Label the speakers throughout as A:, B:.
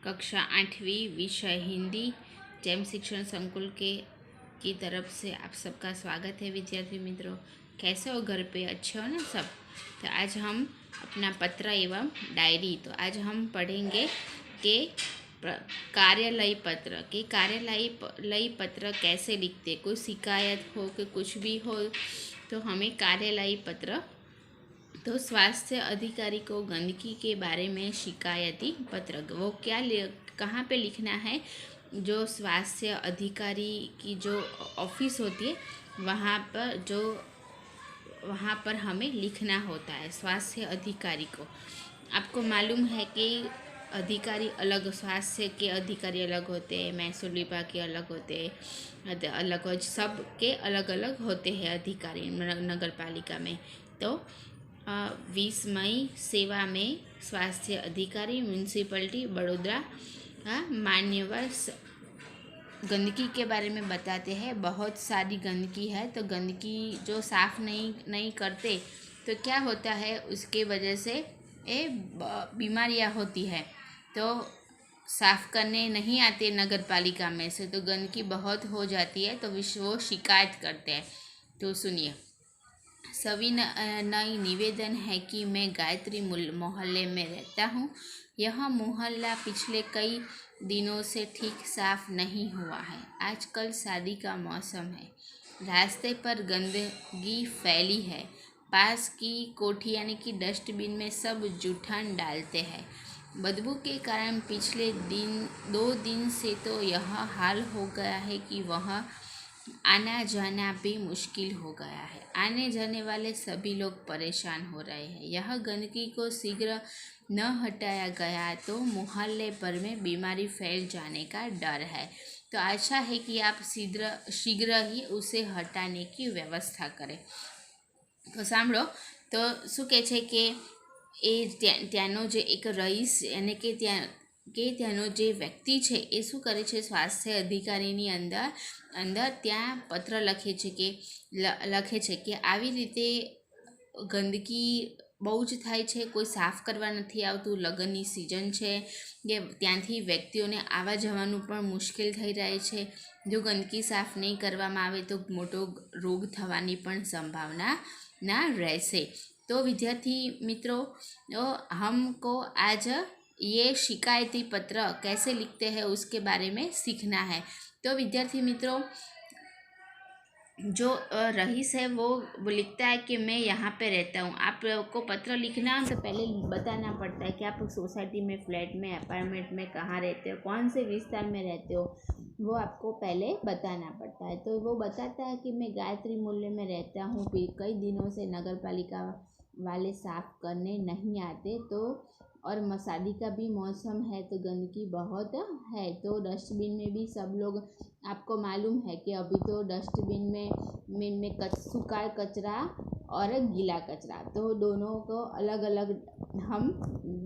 A: कक्षा 8वीं विषय हिंदी जैम शिक्षण संकुल की तरफ से आप सबका स्वागत है। विद्यार्थी मित्रों, कैसे हो? घर पे अच्छे हो ना सब? तो आज हम अपना पत्र एवं डायरी, तो आज हम पढ़ेंगे कि कार्यालयी पत्र के कार्यालयी पत्र कैसे लिखते। कोई शिकायत हो कि कुछ भी हो तो हमें कार्यालयी पत्र, तो स्वास्थ्य अधिकारी को गंदगी के बारे में शिकायती पत्र वो कहाँ पे लिखना है? जो स्वास्थ्य अधिकारी की जो ऑफिस होती है वहाँ पर हमें लिखना होता है स्वास्थ्य अधिकारी को। आपको मालूम है कि अधिकारी अलग, स्वास्थ्य के अधिकारी अलग होते हैं, महसूल विभाग के अलग होते हैं, अलग सब के अलग अलग होते हैं अधिकारी नगर पालिका में। तो 20 मई सेवा में स्वास्थ्य अधिकारी म्यूनसिपलिटी बड़ोदरा मान्यवर गंदगी के बारे में बताते हैं। बहुत सारी गंदगी है, तो गंदगी जो साफ़ नहीं करते तो क्या होता है, उसके वजह से बीमारियां होती है। तो साफ़ करने नहीं आते नगर पालिका में से, तो गंदगी बहुत हो जाती है, तो वो शिकायत करते हैं। तो सुनिए, सभी नई निवेदन है कि मैं गायत्री मोहल्ले में रहता हूँ। यह मोहल्ला पिछले कई दिनों से ठीक साफ नहीं हुआ है। आजकल शादी का मौसम है, रास्ते पर गंदगी फैली है। पास की कोठी यानी कि डस्टबिन में सब जूठन डालते हैं। बदबू के कारण पिछले 2 दिन से तो यह हाल हो गया है कि वहाँ आना जाना भी मुश्किल हो गया है। आने जाने वाले सभी लोग परेशान हो रहे हैं। यह गंदगी को शीघ्र न हटाया गया तो मोहल्ले भर में बीमारी फैल जाने का डर है। तो आशा है कि आप शीघ्र ही उसे हटाने की व्यवस्था करें। तो સાંભળો, તો શું કહે છે કે ત્યાંનો જે એક રહીશ એને કે ત્યાંનો જે વ્યક્તિ છે એ શું કરે છે, સ્વાસ્થ્ય અધિકારીની અંદર ત્યાં પત્ર લખે છે કે આવી રીતે ગંદકી બહુ જ થાય છે, કોઈ સાફ કરવા નથી આવતું, લગ્નની સિઝન છે કે ત્યાંથી વ્યક્તિઓને આવવા જવાનું પણ મુશ્કેલ થઈ રહે છે। જો ગંદકી સાફ નહીં કરવામાં આવે તો મોટો રોગ થવાની પણ સંભાવના ना रहसे। तो विद्यार्थी मित्रों, हमको आज ये शिकायती पत्र कैसे लिखते हैं उसके बारे में सीखना है। तो विद्यार्थी मित्रों, जो रईस है वो लिखता है कि मैं यहाँ पे रहता हूँ। आपको पत्र लिखना है तो पहले बताना पड़ता है कि आप सोसाइटी में, फ्लैट में, अपार्टमेंट में कहाँ रहते हो, कौन से विस्तार में रहते हो, वो आपको पहले बताना पड़ता है। तो वो बताता है कि मैं गायत्री मोहल्ले में रहता हूँ, कई दिनों से नगर पालिका वाले साफ करने नहीं आते, तो और शादी का भी मौसम है तो गंदगी बहुत है। तो डस्टबिन में भी सब लोग, आपको मालूम है कि अभी तो डस्टबिन में सूखा कचरा और गीला कचरा, तो दोनों को अलग अलग हम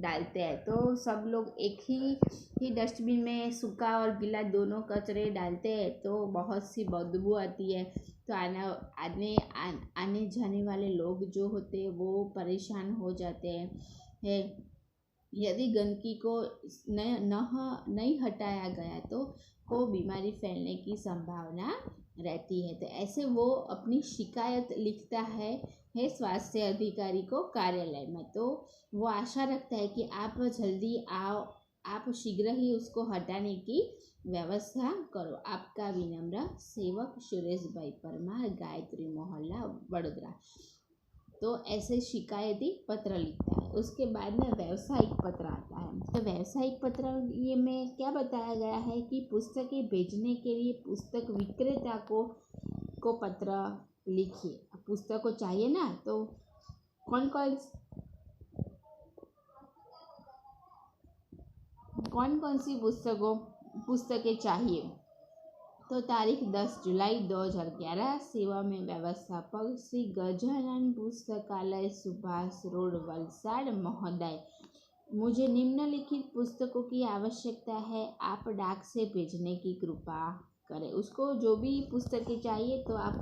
A: डालते हैं। तो सब लोग एक ही डस्टबिन में सूखा और गीला दोनों कचरे डालते हैं, तो बहुत सी बदबू आती है। तो आने जाने वाले लोग जो होते हैं वो परेशान हो जाते हैं। यदि गंदगी को नहीं हटाया गया तो बीमारी फैलने की संभावना रहती है। तो ऐसे वो अपनी शिकायत लिखता है स्वास्थ्य अधिकारी को कार्यालय में। तो वो आशा रखता है कि आप जल्दी आओ, आप शीघ्र ही उसको हटाने की व्यवस्था करो। आपका विनम्र सेवक सुरेश भाई परमार, गायत्री मोहल्ला, बड़ोदरा। तो ऐसे शिकायती पत्र लिखता है। उसके बाद में व्यावसायिक पत्र आता है। तो व्यावसायिक पत्र ये में क्या बताया गया है कि पुस्तकें भेजने के लिए पुस्तक विक्रेता को पत्र लिखिए। पुस्तक को चाहिए ना, तो कौन कौन सी पुस्तकें चाहिए। तो तारीख 10 जुलाई 2011, सेवा में व्यवस्थापक श्री गजानन पुस्तकालय, सुभाष रोड, वलसाड महोदय। मुझे निम्नलिखित पुस्तकों की आवश्यकता है, आप डाक से भेजने की कृपा करें। उसको जो भी पुस्तकें चाहिए तो आप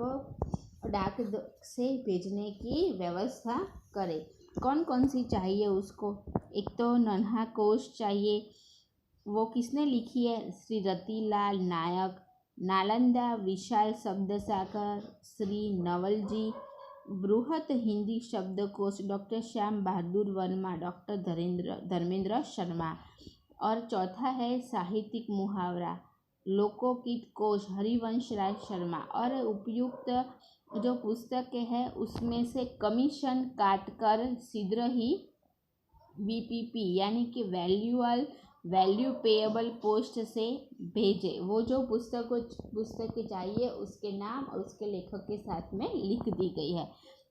A: डाक से भेजने की व्यवस्था करें। कौन कौन सी चाहिए उसको? एक तो नन्हा कोश चाहिए, वो किसने लिखी है? श्री रतिलाल नायक। नालंदा विशाल शब्द सागर श्री नवल जी। बृहत हिंदी शब्दकोश डॉक्टर श्याम बहादुर वर्मा, डॉक्टर धर्मेंद्र शर्मा। और चौथा है साहित्यिक मुहावरा लोकोगीत कोश हरिवंश राय शर्मा। और उपयुक्त जो पुस्तक है उसमें से कमीशन काटकर शीघ्र ही VPP यानी कि वैल्यू पेएबल पोस्ट से भेजे। वो जो पुस्तक चाहिए उसके नाम और उसके लेखक के साथ में लिख दी गई है।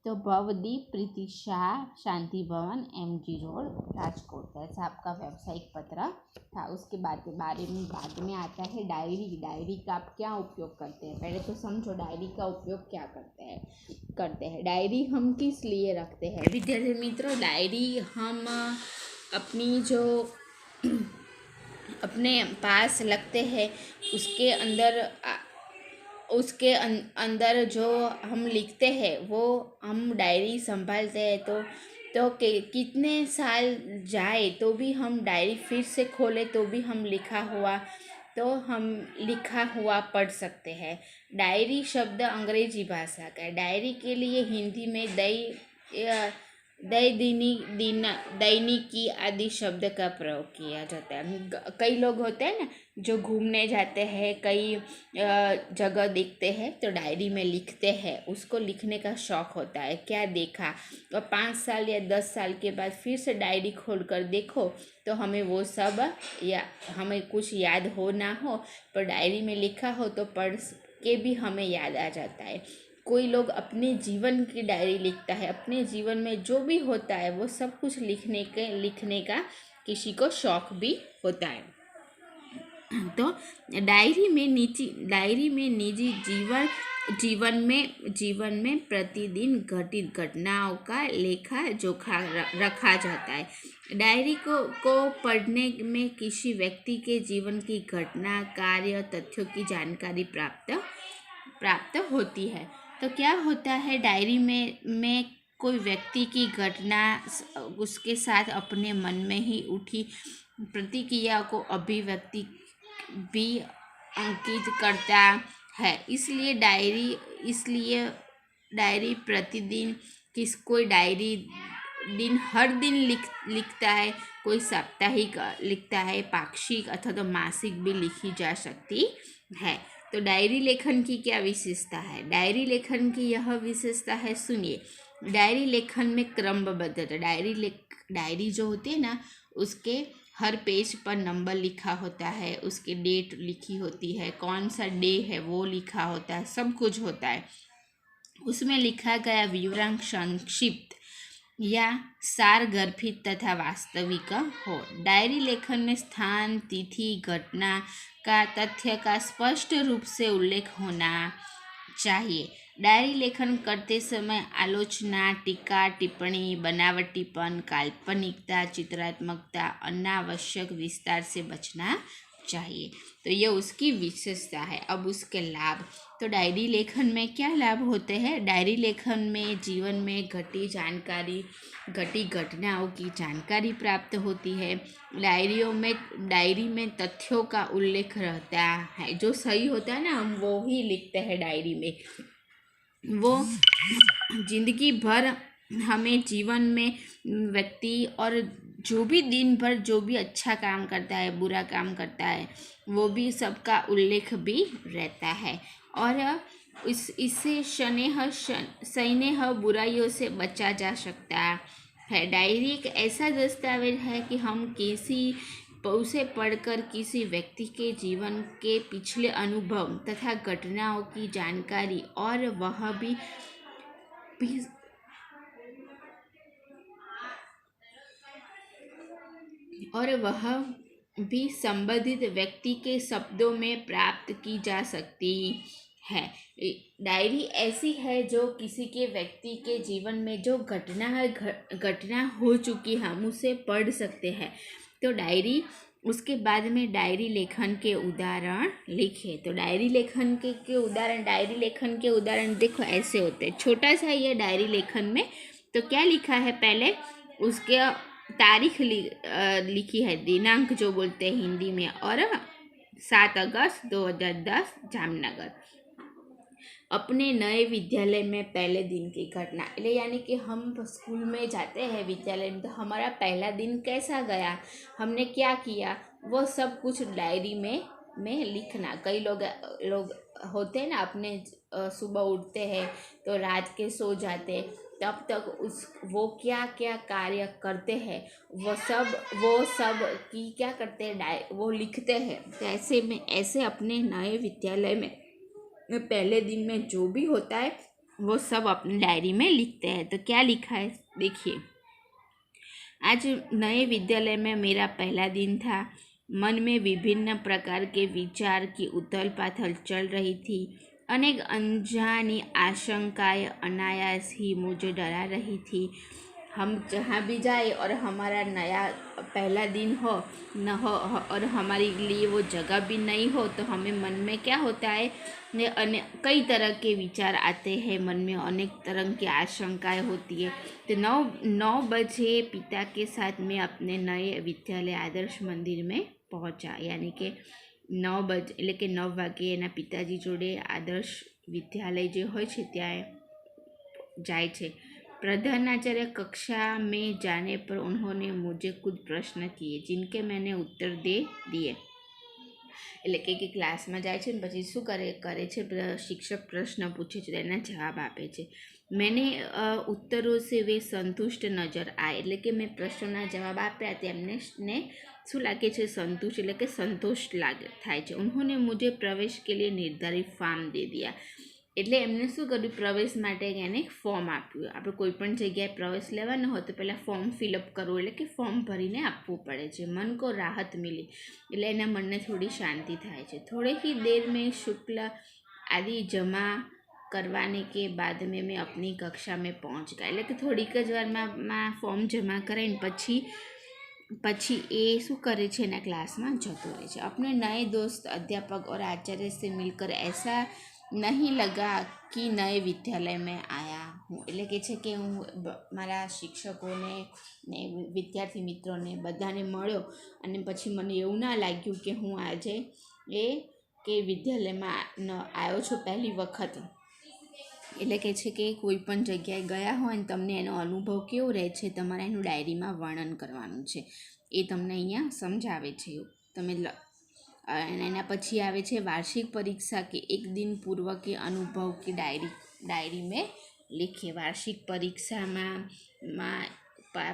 A: तो भवदीप प्रीति शाह, शांति भवन, MG रोड, राजकोट। ऐसा आपका व्यावसायिक पत्र था। उसके बारे में बाद में आता है डायरी का आप क्या उपयोग करते हैं। पहले तो समझो डायरी का उपयोग क्या करते हैं। डायरी हम किस लिए रखते हैं विद्यार्थी मित्रों? डायरी हम अपनी जो अपने पास रखते हैं उसके अंदर जो हम लिखते हैं वो हम डायरी संभालते हैं। तो कितने साल जाए तो भी हम डायरी फिर से खोले तो भी हम लिखा हुआ पढ़ सकते हैं। डायरी शब्द अंग्रेजी भाषा का है। डायरी के लिए हिंदी में दैनिकी आदि शब्द का प्रयोग किया जाता है। कई लोग होते हैं ना जो घूमने जाते हैं, कई जगह देखते हैं तो डायरी में लिखते हैं। उसको लिखने का शौक़ होता है, क्या देखा। और 5 साल या 10 साल के बाद फिर से डायरी खोल कर देखो तो हमें वो सब या हमें कुछ याद हो ना हो पर डायरी में लिखा हो तो पढ़ के भी हमें याद आ जाता है। कोई लोग अपने जीवन की डायरी लिखता है, अपने जीवन में जो भी होता है वो सब कुछ लिखने का किसी को शौक़ भी होता है। तो डायरी में निजी जीवन में प्रतिदिन घटित घटनाओं का लेखा जोखा रखा जाता है। डायरी को पढ़ने में किसी व्यक्ति के जीवन की घटना, कार्य, तथ्यों की जानकारी प्राप्त होती है। तो क्या होता है डायरी में कोई व्यक्ति की घटना उसके साथ अपने मन में ही उठी प्रतिक्रिया को अभिव्यक्ति भी अंकित करता है। इसलिए डायरी प्रतिदिन कोई डायरी हर दिन लिखता है, कोई साप्ताहिक लिखता है, पाक्षिक अथवा तो मासिक भी लिखी जा सकती है। तो डायरी लेखन की क्या विशेषता है? डायरी लेखन की यह विशेषता है, सुनिए। डायरी लेखन में क्रमबद्धता। डायरी जो होती है ना उसके हर पेज पर नंबर लिखा होता है, उसकी डेट लिखी होती है, कौन सा डे है वो लिखा होता है, सब कुछ होता है। उसमें लिखा गया विवरण संक्षिप्त या सारगर्भित तथा वास्तविक हो। डायरी लेखन में स्थान, तिथि, घटना का तथ्य का स्पष्ट रूप से उल्लेख होना चाहिए। डायरी लेखन करते समय आलोचना, टीका, टिप्पणी, बनावटीपन, काल्पनिकता, चित्रात्मकता, अनावश्यक विस्तार से बचना चाहिए। तो ये उसकी विशेषता है। अब उसके लाभ। तो डायरी लेखन में क्या लाभ होते हैं? डायरी लेखन में जीवन में घटी घटनाओं की जानकारी प्राप्त होती है। डायरी में तथ्यों का उल्लेख रहता है। जो सही होता है ना हम वो ही लिखते हैं डायरी में। वो जिंदगी भर हमें जीवन में व्यक्ति और जो भी दिन भर जो भी अच्छा काम करता है, बुरा काम करता है, वो भी सबका उल्लेख भी रहता है। और इससे स्नेह बुराइयों से बचा जा सकता है। डायरी एक ऐसा दस्तावेज है कि हम उसे पढ़कर किसी व्यक्ति के जीवन के पिछले अनुभव तथा घटनाओं की जानकारी और वह भी संबंधित व्यक्ति के शब्दों में प्राप्त की जा सकती है। डायरी ऐसी है जो किसी के व्यक्ति के जीवन में जो घटना हो चुकी है हम उसे पढ़ सकते हैं। तो डायरी उसके बाद में डायरी लेखन के उदाहरण लिखे। तो डायरी लेखन के उदाहरण देखो ऐसे होते हैं। छोटा सा ये डायरी लेखन में तो क्या लिखा है, पहले उसके तारीख लिखी है, दिनांक जो बोलते हैं हिंदी में, और 7 अगस्त 2010 जामनगर। अपने नए विद्यालय में पहले दिन की घटना, એટલે यानी कि हम स्कूल में जाते हैं विद्यालय में, तो हमारा पहला दिन कैसा गया, हमने क्या किया, वो सब कुछ डायरी में लिखना। कई लोग होते हैं ना, अपने सुबह उठते हैं तो रात के सो जाते हैं, तब तक वो क्या क्या कार्य करते हैं वो सब की क्या करते हैं, वो लिखते हैं। तो ऐसे अपने नए विद्यालय में पहले दिन में जो भी होता है वो सब अपनी डायरी में लिखते हैं। तो क्या लिखा है देखिए। आज नए विद्यालय में मेरा पहला दिन था। मन में विभिन्न प्रकार के विचार की उथल पाथल चल रही थी। अनेक अनजानी आशंकाएं अनायास ही मुझे डरा रही थी। हम जहाँ भी जाए और हमारा नया पहला दिन हो न हो और हमारे लिए वो जगह भी नहीं हो, तो हमें मन में क्या होता है, कई तरह के विचार आते हैं, मन में अनेक तरह की आशंकाएं होती है। तो 9 बजे पिता के साथ मैं अपने नए विद्यालय आदर्श मंदिर में पहुंचा। यानी कि 9 बजे એટલે કે 9 વાગે એના પિતાજી જોડે આદર્શ વિદ્યાલય જે હોય છે ત્યાં જાય છે। प्रधानाचार्य कक्षा में जाने पर उन्होंने मुझे कुछ प्रश्न किए जिनके मैंने उत्तर दे दिए। એટલે કે ક્લાસમાં જાય છે ને પછી શું કરે છે, શિક્ષક પ્રશ્ન પૂછે છે, એના જવાબ આપે છે। मैंने उत्तरों से वे संतुष्ट नजर आए, એટલે કે મેં પ્રશ્નોના જવાબ આપ્યા તેમને શું લાગે છે, સંતુષ્ટ એટલે કે સંતોષ થાય છે। उन्होंने मुझे प्रवेश के लिए निर्धारित फॉर्म दे दिया, એટલે એમને શું કર્યું, પ્રવેશ માટે એને ફોર્મ આપ્યું। આપણે કોઈ પણ જગ્યાએ પ્રવેશ લેવાનો હોય તો પહેલાં ફોર્મ ફિલઅપ કરવું, એટલે કે ફોર્મ ભરીને આપવું પડે છે। મન કો રાહત મિલી, એટલે એના મનને થોડી શાંતિ થાય છે। थोड़े ही देर में शुक्ल आदि जमा करवाने के बाद में मैं अपनी कक्षा में पहुंच गया, એટલે કે થોડીક જ વારમાં ફોર્મ જમા કરાવીને પછી એ શું કરે છે, એના ક્લાસમાં જતો રહે છે। अपने नए दोस्त अध्यापक और आचार्य से मिलकर ऐसा नहीं लगा कि नए विद्यालय में आया हूँ, એટલે કે છે કે હું મારા શિક્ષકોને ને વિદ્યાર્થી મિત્રોને બધાને મળ્યો અને પછી મને એવું ના લાગ્યું કે હું આજે કે વિદ્યાલયમાં આવ્યો છું પહેલી વખત। એટલે કે છે કે કોઈ પણ જગ્યાએ ગયા હોય ને તમને એનો અનુભવ કેવો રહે છે, તમારે એનું ડાયરીમાં વર્ણન કરવાનું છે, એ તમને અહીંયા સમજાવે છે। તમે एना पछी आवे छे वार्षिक परीक्षा के एक दिन पूर्व के अनुभव की डायरी में लिखे। वार्षिक परीक्षा में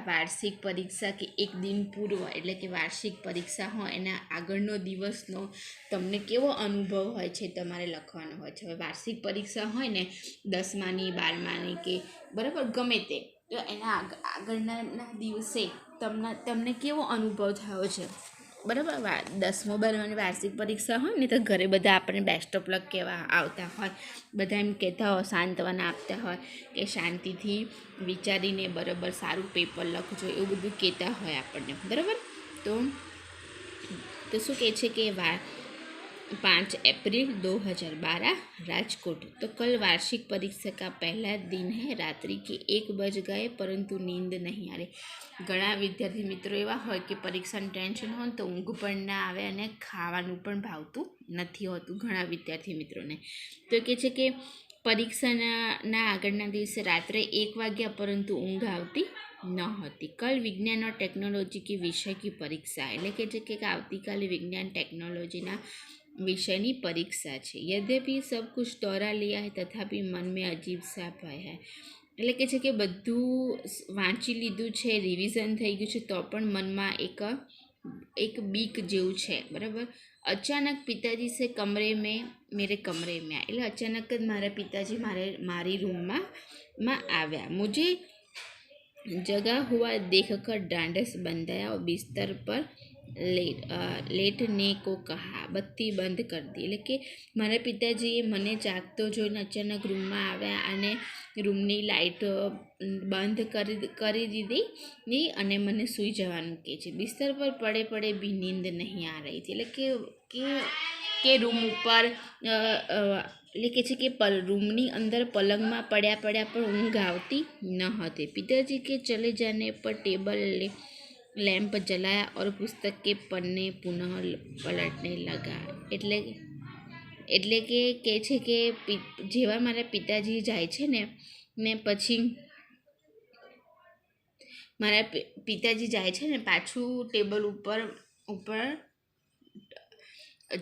A: वार्षिक परीक्षा के एक दिन पूर्व એટલે કે વાર્ષિક પરીક્ષા હોય એના આગળનો દિવસનો તમને કેવો અનુભવ હોય છે તમારે લખવાનો હોય છે। હવે વાર્ષિક પરીક્ષા હોય ને 10માની 12માની કે બરાબર ગમે તે, તો એના આગળના દિવસે તમને કેવો અનુભવ થયો છે, બરાબર। 10મો 12માની વાર્ષિક પરીક્ષા હોય ને તો ઘરે બધા આપણને બેસ્ટ ઓફ લક કહેવા આવતા હોય, બધા એમ કહેતા હોય, સાંત્વના આપતા હોય કે શાંતિથી વિચારીને બરાબર સારું પેપર લખજો, એવું બધું કહેતા હોય આપણને, બરાબર। તો શું કહે છે કે 5 अप्रैल 2012 राजकोट। तो कल वार्षिक परीक्षा का पहला दिन है। रात्रि के 1 बज गए परंतु नींद नहीं आ रही। घણા વિદ્યાર્થી મિત્રો એવા હોય કે પરીક્ષાનું ટેન્શન હોય તો ઊંઘ પણ ના આવે અને ખાવાનું પણ ભાવતું નથી હોતું ઘણા વિદ્યાર્થી મિત્રોને। તો કહે છે કે પરીક્ષાના આગળના દિવસે રાત્રે 1 વાગ્યા પરંતુ ઊંઘ આવતી ન હતી। कल विज्ञान और टेक्नोलॉजी की विषय की परीक्षा, એટલે કે છે કે આવતીકાલે વિજ્ઞાન ટેકનોલોજીના विषयनी परीक्षा है। यद्यपि सब कुछ दोहरा लिया है तथापि मन में अजीब सा भय है, એટલે કે છે કે બધું વાંચી લીધું છે, રિવિઝન થઈ ગયું છે, તો પણ મનમાં એક બીક જેવું છે, બરાબર। अचानक पिताजी से मेरे कमरे में એટલે અચાનક જ મારા પિતાજી મારી रूम में आव्या। मुझे जगा हुआ देखकर ढांढस बंधाया और बिस्तर पर लेटने को कहा। बत्ती बंद कर दी, એટલે કે મારા પિતાજીએ મને જાગતો જોઈને અચાનક રૂમમાં આવ્યા અને રૂમની લાઇટ બંધ કરી દીધી અને મને સૂઈ જવાનું કહે છે। બિસ્તર પર પડે भी नींद नहीं आ रही थी, એટલે કે રૂમ ઉપર એટલે કે છે કે રૂમની અંદર પલંગમાં પડ્યા પણ ઊંઘ આવતી ન હતી। પિતાજી કે ચલે જાને પર लैंप जलाया और पुस्तक के पन्ने पुनः पलटने लगा। એટલે કે કહે છે કે જેવા મારા પિતાજી જાય છે ને પછી મારા પિતાજી જાય છે ને પાછું ટેબલ ઉપર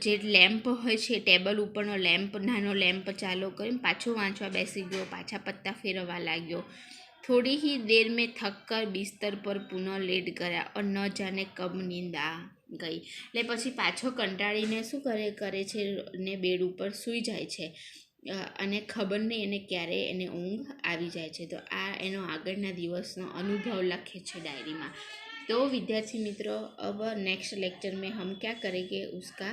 A: જે લેમ્પ હોય છે ટેબલ ઉપરનો લેમ્પ નાનો લેમ્પ ચાલુ કરીને પાછું વાંચવા બેસી ગયો, પાછા પત્તા ફેરવવા લાગ્યો। थोड़ी ही देर में थक कर बिस्तर पर पुनः लेट गया और न जाने कब नींद आ ગઈ। એટલે પછી પાછો કંટાળીને શું કરે છે ને બેડ ઉપર સૂઈ જાય છે અને ખબર નહીં એને ક્યારે એને ઊંઘ આવી જાય છે। તો આ એનો આગળના દિવસનો અનુભવ લખે છે डायरी में। तो विद्यार्थी मित्रों, अब नेक्स्ट लेक्चर में हम क्या करेंगे, उसका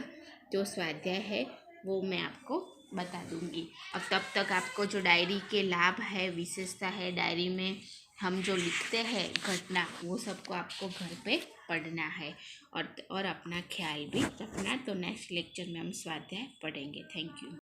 A: जो स्वाध्याय है वो मैं आपको बता दूंगी। अब तब तक आपको जो डायरी के लाभ है, विशेषता है, डायरी में हम जो लिखते हैं घटना, वो सबको आपको घर पे पढ़ना है और अपना ख्याल भी रखना। तो नेक्स्ट लेक्चर में हम स्वाध्याय पढ़ेंगे। Thank you.